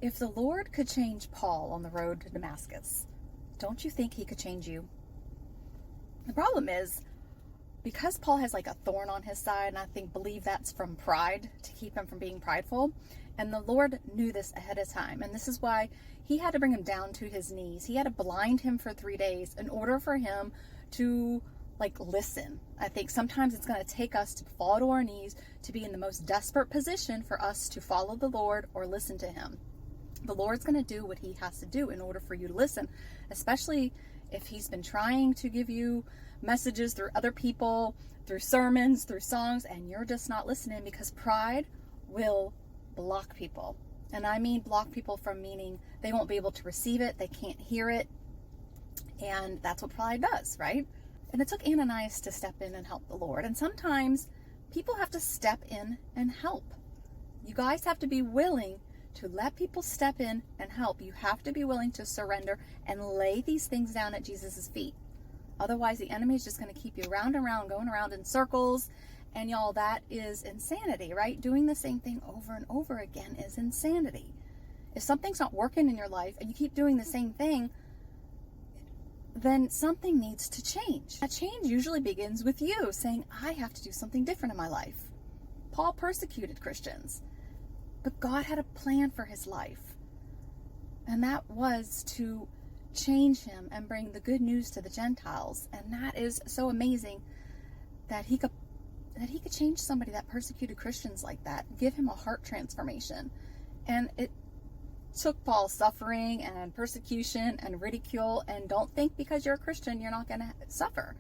If the Lord could change Paul on the road to Damascus, don't you think he could change you? The problem is, because Paul has like a thorn on his side, and I believe that's from pride, to keep him from being prideful. And the Lord knew this ahead of time. And this is why he had to bring him down to his knees. He had to blind him for 3 days in order for him to listen. I think sometimes it's going to take us to fall to our knees, to be in the most desperate position for us to follow the Lord or listen to him. The Lord's going to do what he has to do in order for you to listen, especially if he's been trying to give you messages through other people, through sermons, through songs, and you're just not listening, because pride will block people. And I mean block people from meaning they won't be able to receive it, they can't hear it, and that's what pride does, right? And it took Ananias to step in and help the Lord. And sometimes people have to step in and help. You guys have to be willing to let people step in and help. You have to be willing to surrender and lay these things down at Jesus' feet. Otherwise, the enemy is just going to keep you round and round, going around in circles. And y'all, that is insanity, right? Doing the same thing over and over again is insanity. If something's not working in your life and you keep doing the same thing, then something needs to change. That change usually begins with you saying, I have to do something different in my life. Paul persecuted Christians, but God had a plan for his life. And that was to change him and bring the good news to the Gentiles. And that is so amazing that he could change somebody that persecuted Christians like that, give him a heart transformation. And it took Paul suffering and persecution and ridicule. And don't think because you're a Christian you're not going to suffer,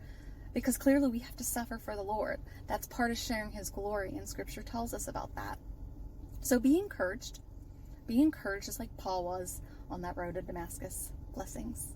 because clearly we have to suffer for the Lord. That's part of sharing his glory, and scripture tells us about that. So be encouraged just like Paul was on that road to Damascus. Blessings.